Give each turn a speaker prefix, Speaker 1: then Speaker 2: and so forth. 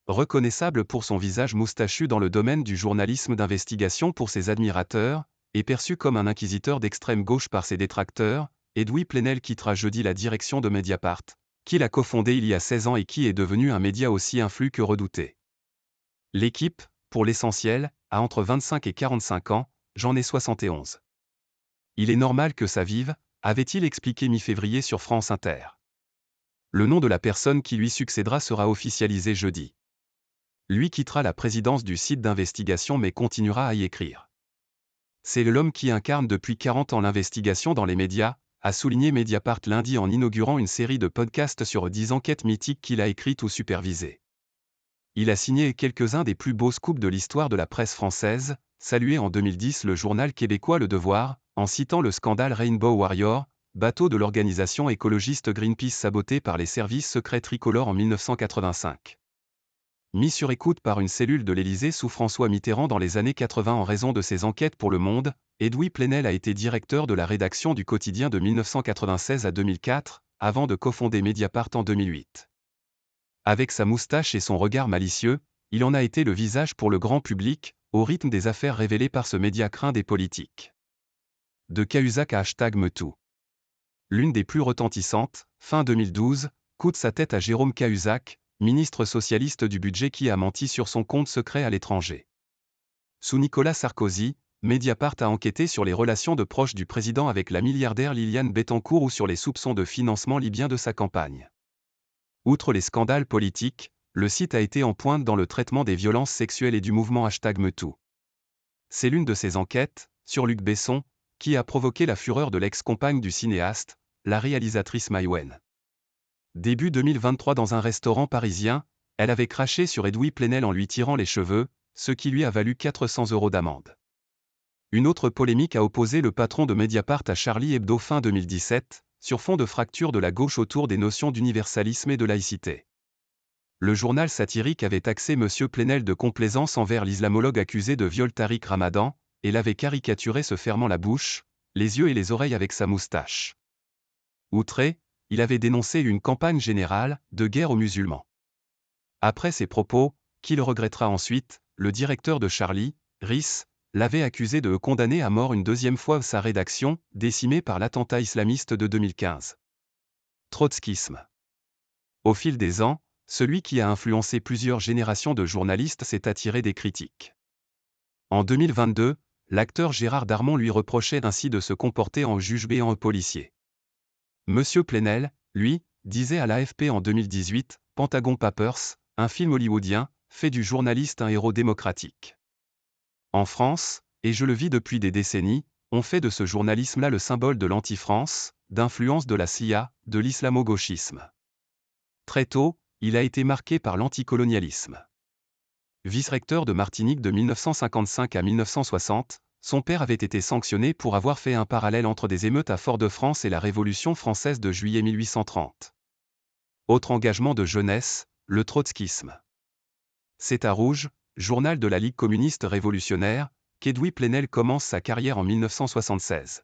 Speaker 1: Reconnaissable pour son visage moustachu dans le domaine du journalisme d'investigation pour ses admirateurs, et perçu comme un inquisiteur d'extrême gauche par ses détracteurs, Edoui Plenel quittera jeudi la direction de Mediapart, qu'il a cofondé il y a 16 ans et qui est devenu un média aussi influent que redouté. L'équipe, pour l'essentiel, a entre 25 et 45 ans, j'en ai 71. Il est normal que ça vive, avait-il expliqué mi-février sur France Inter. Le nom de la personne qui lui succédera sera officialisé jeudi. Lui quittera la présidence du site d'investigation mais continuera à y écrire. C'est l'homme qui incarne depuis 40 ans l'investigation dans les médias, a souligné Mediapart lundi en inaugurant une série de podcasts sur 10 enquêtes mythiques qu'il a écrites ou supervisées. Il a signé quelques-uns des plus beaux scoops de l'histoire de la presse française, salué en 2010 le journal québécois Le Devoir, en citant le scandale Rainbow Warrior, bateau de l'organisation écologiste Greenpeace saboté par les services secrets tricolores en 1985. Mis sur écoute par une cellule de l'Élysée sous François Mitterrand dans les années 80 en raison de ses enquêtes pour Le Monde, Edoui Plenel a été directeur de la rédaction du quotidien de 1996 à 2004, avant de cofonder Mediapart en 2008. Avec sa moustache et son regard malicieux, il en a été le visage pour le grand public, au rythme des affaires révélées par ce média craint des politiques. De Cahuzac à #MeToo. L'une des plus retentissantes, fin 2012, coûte sa tête à Jérôme Cahuzac, ministre socialiste du budget qui a menti sur son compte secret à l'étranger. Sous Nicolas Sarkozy, Mediapart a enquêté sur les relations de proches du président avec la milliardaire Liliane Bettencourt ou sur les soupçons de financement libyen de sa campagne. Outre les scandales politiques, le site a été en pointe dans le traitement des violences sexuelles et du mouvement #MeToo. C'est l'une de ces enquêtes, sur Luc Besson, qui a provoqué la fureur de l'ex-compagne du cinéaste, la réalisatrice Maïwenn. Début 2023 dans un restaurant parisien, elle avait craché sur Edoui Plenel en lui tirant les cheveux, ce qui lui a valu 400 € d'amende. Une autre polémique a opposé le patron de Mediapart à Charlie Hebdo fin 2017, sur fond de fracture de la gauche autour des notions d'universalisme et de laïcité. Le journal satirique avait taxé M. Plenel de complaisance envers l'islamologue accusé de viol Tariq Ramadan, et l'avait caricaturé se fermant la bouche, les yeux et les oreilles avec sa moustache. Outré, il avait dénoncé une campagne générale de guerre aux musulmans. Après ces propos, qu'il regrettera ensuite, le directeur de Charlie, Riss, l'avait accusé de condamner à mort une deuxième fois sa rédaction, décimée par l'attentat islamiste de 2015. Trotskisme. Au fil des ans, celui qui a influencé plusieurs générations de journalistes s'est attiré des critiques. En 2022, l'acteur Gérard Darmon lui reprochait ainsi de se comporter en juge béant policier. Monsieur Plenel, lui, disait à l'AFP en 2018, Pentagon Papers, un film hollywoodien, fait du journaliste un héros démocratique. En France, et je le vis depuis des décennies, on fait de ce journalisme-là le symbole de l'anti-France, d'influence de la CIA, de l'islamo-gauchisme. Très tôt, il a été marqué par l'anticolonialisme. Vice-recteur de Martinique de 1955 à 1960, son père avait été sanctionné pour avoir fait un parallèle entre des émeutes à Fort-de-France et la Révolution française de juillet 1830. Autre engagement de jeunesse, le trotskisme. C'est à Rouge, journal de la Ligue communiste révolutionnaire, qu'Edoui Plenel commence sa carrière en 1976.